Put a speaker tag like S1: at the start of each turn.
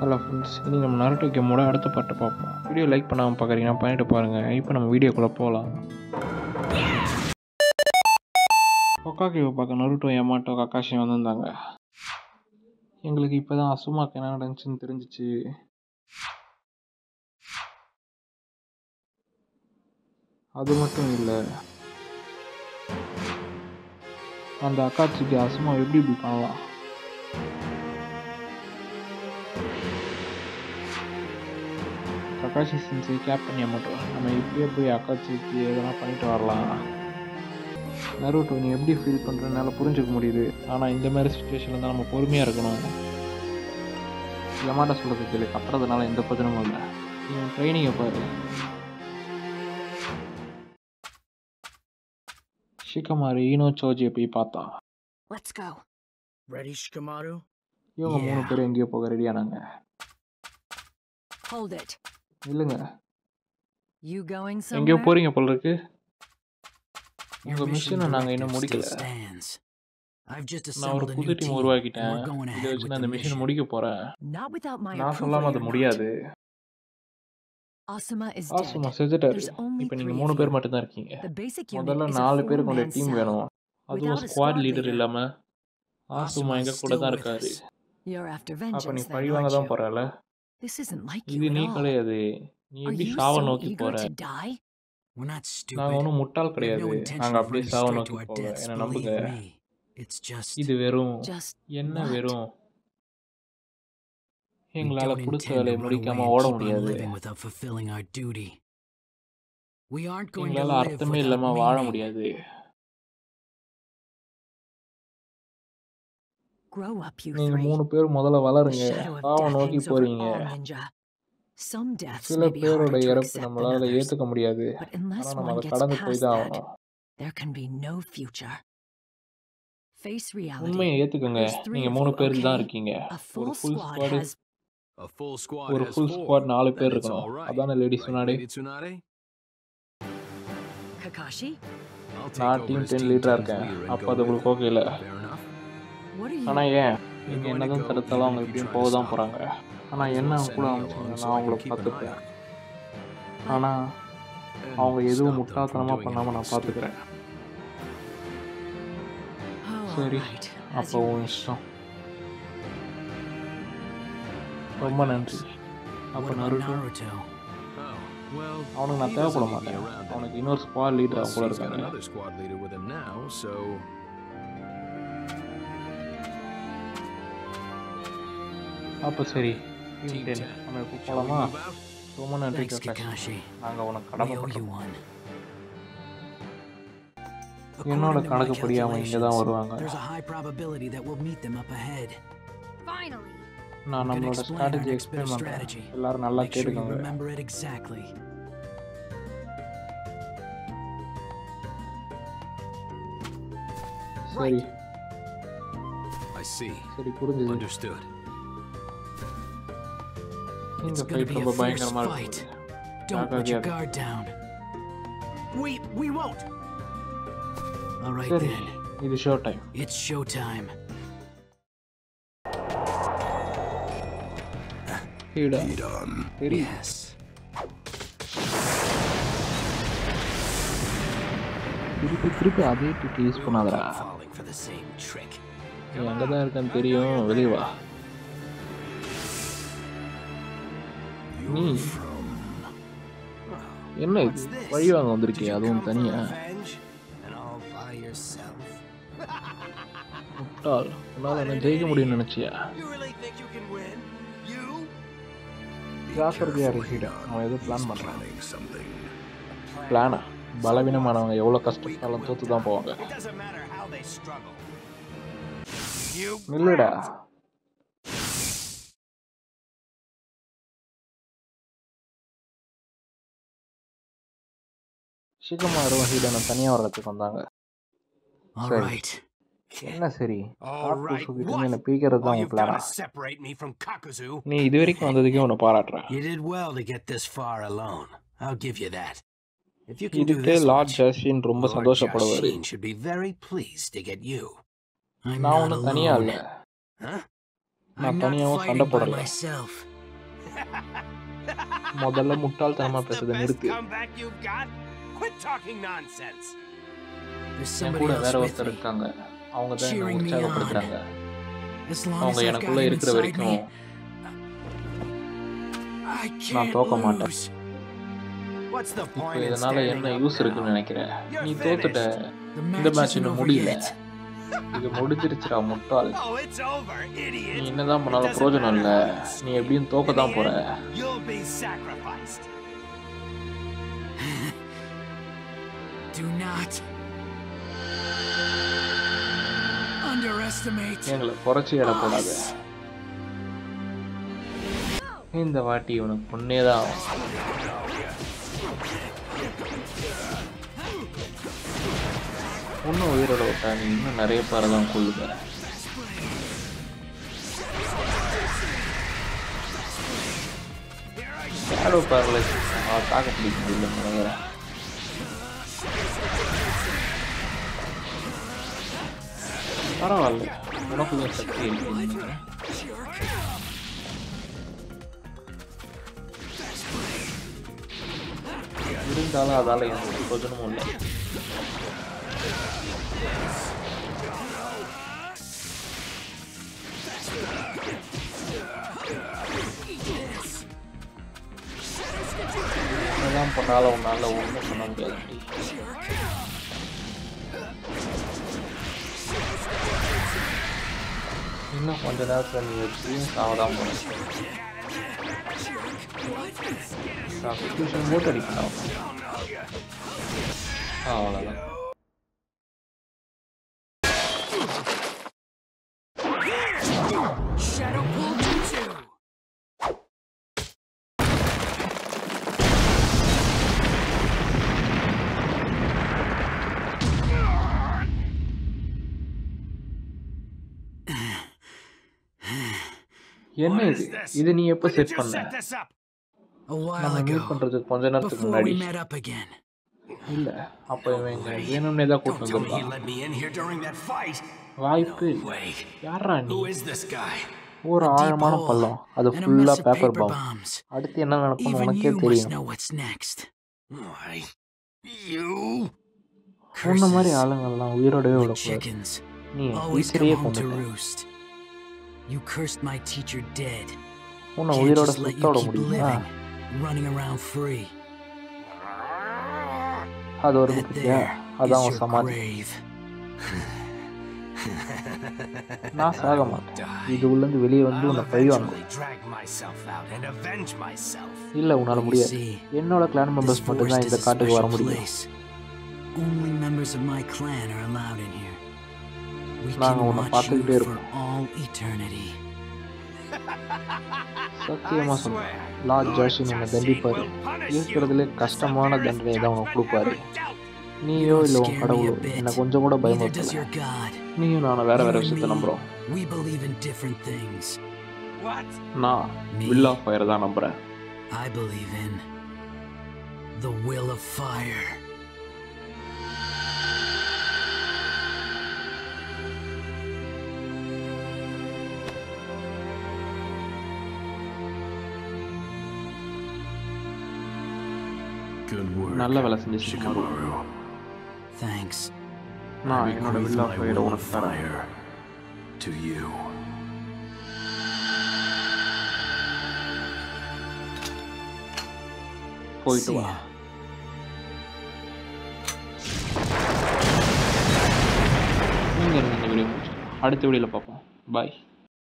S1: Hello friends, இனி நம்ம Naruto கேமோட அடுத்த பாட்டை பார்ப்போம். வீடியோ லைக் பண்ணாமல் பார்க்குறீங்கன்னா பண்ணிட்டு பாருங்கள். இப்போ நம்ம வீடியோக்குள்ளே போகலாம். ஹொக்காகேவை பார்க்க நருட்டோ, யமாட்டோ, கக்காஷி வந்திருந்தாங்க. எங்களுக்கு இப்போ தான் அசுமாக்கு என்ன நடந்துச்சுன்னு தெரிஞ்சிச்சு. அது மட்டும் இல்லை, அந்த அக்காட்சிக்கு அசுமா எப்படி இப்படி பண்ணலாம்? கக்காஷி சென்சை கேப்டன் யமாட்டோ, நம்ம இப்படியே போய் அக்காட்சிக்கு எதனா பண்ணிட்டு வரலாம். நருட்டோ, நீ எப்படி ஃபீல் பண்ணுறதுனால புரிஞ்சுக்க முடியுது. ஆனால் இந்த மாதிரி சுச்சுவேஷனில் தான் நம்ம பொறுமையாக இருக்கணும். யமாட்டோ சொல்கிறது கேள்வி, கட்டுறதுனால எந்த பிரச்சனையும் இல்லை. நீ ட்ரைனிங்கை பாரு. ஷிகமாரு ஈனோ சோஜியை போய் பார்த்தான். இவங்க 3 பேரும் எங்கேயோ போக ரெடியானாங்க. இல்லைங்க, எங்கேயோ போறீங்க போல இருக்கு. உங்க மிஷனை நாங்கள் இன்னும் முடிக்கல. நான் ஒரு புது டீம் உருவாக்கிட்டேன். இதை வச்சு நான் அந்த மிஷனை முடிக்க போறேன். நான் சொல்லாம அது முடியாது. ஆசுமா செத்துட்டாரு. இப்போ நீங்க 3 பேர் மட்டும்தான் இருக்கீங்க. முதல்ல 4 பேர் கொண்ட டீம் வேணும். அதுவும் ஸ்குவாட் லீடர் இல்லாம. ஆசுமா எங்க கூட தான் இருக்காரு. அப்ப நீ பழிவாங்க தான் போறல. இது நீ கிடையாது. நீ எப்படி சாவ நோக்கி போற? நாங்க ஒன்றும் முட்டாள் கிடையாது. நாங்க அப்படியே சாவ நோக்கி போக என்ன நம்புங்க. இது வெறும் என்ன வெறும் எங்களால கொடுத்த வேலையை முடிக்காம ஓட முடியாது. எங்களால அர்த்தமே இல்லாம வாழ முடியாது. நீங்க 3 பேர் முதல்ல வளருங்க. சாவ நோக்கி போறீங்க. சில பேரோட இறப்பு நம்மளால ஏத்துக்க முடியாது. ஆனா நம்ம அதை கடந்து போய் தான் ஆகணும். உண்மையை ஏத்துக்கங்க. நீங்க 3 பேர் தான் இருக்கீங்க. ஒரு ஃபுல் ஸ்குவாட் 4 பேர் இருக்கணும். அதான லேடி சுனாடே. நான் டீம் 10 லீடரா இருக்கேன். அப்ப அது உங்களுக்கு ஓகே இல்ல. ஆனா ஏன் நீங்க என்னதான் தடுத்தாலும் அவங்க எப்படியும் போக தான் போறாங்க. ஆனா என்ன கூட அமைச்சுங்க, நான் அவங்கள பார்த்துப்பேன். ஆனா அவங்க எதுவும் முட்டாள்தனமா பண்ணாம நான் பார்த்துக்கிறேன். சரி, அப்போ உன் இஷ்டம். ரொம்ப நன்றி. அப்போ நருட்டோ, அவனுக்கு நான் தேவைப்பட மாட்டேன். அவனுக்கு இன்னொரு ஸ்குவாட் லீடர் அவங்க கூட இருக்காங்க. அப்போ சரி, நம்ம இப்போ போகலாமா? ரொம்ப நன்றி கக்காஷி. நாங்கள் உனக்கு கடமைப்பட்டோம். என்னோட கணக்குப்படி அவன் இங்கே தான் வருவாங்க. நான் நம்மளோட ஸ்ட்ராட்டஜி எக்ஸ்பிளைன் பண்ணுறேன். எல்லாரும் நல்லா கேட்டுக்கோங்க. சரி புரிஞ்சுது. இந்த ஃபைட் ரொம்ப பயங்கரமா இருக்கு. சரி, இது ஷோ டைம். திருப்பி அதே ட்ரிக் யூஸ் பண்ணாதடா. நீ அங்கதான் இருக்கான்னு தெரியும். வெளியே வா. நீ என்ன வழி வாங்க வந்திருக்கே, அதுவும் தனியா? முட்டாள், உன்னால என்ன ஜெயிக்க முடியும்னு நினைச்சியா? ஜாக்கிரதையா இருக்கிட்ட. அவன் ஏதோ பிளான் பண்றான். பிளானா? பலவீனமானவங்க எவ்வளவு கஷ்டப்பட்டாலும் தோத்து தான் போவாங்க. இல்லடா, ஷிகமாரு ஹிடனை தனியா வரத்துக்கு வந்தாங்க. என்ன சரி, என்ன பிரிக்கிறது தான் உன் பிளானா? நீ இது வரைக்கும் வந்ததுக்கே உன்னை பாராட்டுறேன். இதுக்கு லார்ட் ஜாஸ்வின் ரொம்ப சந்தோஷப்படுவாரு. நான் ஒன்றும் தனியா இல்ல. நான் தனியாகவும் சண்டை போடலை. முதல்ல முட்டாள்தனமா பேசுறதை நிறுத்து. என் கூட வேற ஒருத்தர் இருக்காங்க. அவங்க தான் என்னை உற்சாகப்படுத்துறாங்க. அவங்க எனக்குள்ள இருக்கிற வரைக்கும் நான் தோக்க மாட்டேன். இப்போ இதனால என்ன யூஸ் இருக்குன்னு நினைக்கிறேன்? நீ தோத்துட்ட. இந்த மேட்ச் இன்னும் முடியல. இது முடிஞ்சிருச்சுடா முட்டாள். நீ என்னதான் பண்ணாலும் பிரயோஜனம் இல்லை. நீ எப்படியும் தோக்க தான் போற. எங்களை குறைச்சி இடப்படாத. இந்த வாட்டி உனக்கு பொண்ணேதான். இன்னும் உயிரோட விட்டா நீ இன்னும் நிறைய பேரை தான் கொள்ளுங்க. ஷேடோ பேரலைசிஸ் தாக்க பிடிக்க முடியல நினைக்கிறேன். பரவாயில்ல, உனக்குள்ள சக்தி இருக்கு. இருந்தாலும் அதால எனக்கு பிரயோஜனமும் இல்லை. என்னதான் பண்ணாலும் உன்னால ஒன்றும் பண்ண முடியாது. இன்னும் கொஞ்ச நேரத்தில் நீ எப்படியும் சாவதான் போன. சப்ஸ்கிரிப்ஷன் போட்டு அடிக்கலாம். அவ்வளோதான். என்ன இது? இது நீ எப்போ செட் பண்ண? நம்ம மீட் பண்றதுக்கு கொஞ்ச நேரத்துக்கு முன்னாடி. இல்ல, அப்ப இவன் வேணும்னே தான் கூட்டு வந்திருக்கான். வாய்ப்பு யாரா நீ? ஒரு ஆழமான பள்ளம், அது ஃபுல்லா பேப்பர் பாம். அடுத்து என்ன நடக்கும்னு உனக்கே தெரியும். சொன்ன மாதிரி ஆளுங்கள்லாம் உயிரோடவே விடக்கூடாது. நீ டீச்சரையே கொண்டுட்ட.
S2: You cursed my teacher dead.
S1: உன்னை உயிரோட சுத்தோட முடியுமா?
S2: Running around free.
S1: அது ஒரு புத்தியா? அதான் உன் சமாதி. நான் சாக மாட்டேன். இது உள்ளேருந்து வெளியே வந்து உன்னை பழி வாங்குவேன். இல்லை, உன்னால முடியாது. என்னோட கிளான் மெம்பர்ஸ் மட்டும்தான் இந்த காட்டுக்கு வர முடியும்.
S2: Only members of my clan are allowed in here.
S1: நாங்கள் உன்னை பார்த்துக்கிட்டே இருப்போம். சத்தியமாக சொல்றேன், லார்ட் ஜாஷின் உன்னை தண்டிப்பாரு. இருக்கிறதுலே கஷ்டமான தண்டனையை தான் உனக்கு கொடுப்பாரு. நீயோ இல்லை உன் கடவுளோ என்னை கொஞ்சம் கூட பயமுறுத்தல. நீயும் நானும் வேற வேற விஷயத்தை நம்புறோம். நான் will of fire தான் நம்புறேன்.
S2: I believe in the will of fire.
S1: நல்ல வேலை செஞ்சு Shikamaru.
S2: Thanks.
S1: நான் என்னோட will of fire உனக்கு தரேன்.
S2: To you.
S1: போயிட்டு வா. நீங்கள் இந்த வீடியோ அடுத்த வீடியோவில் பார்ப்போம். பாய்.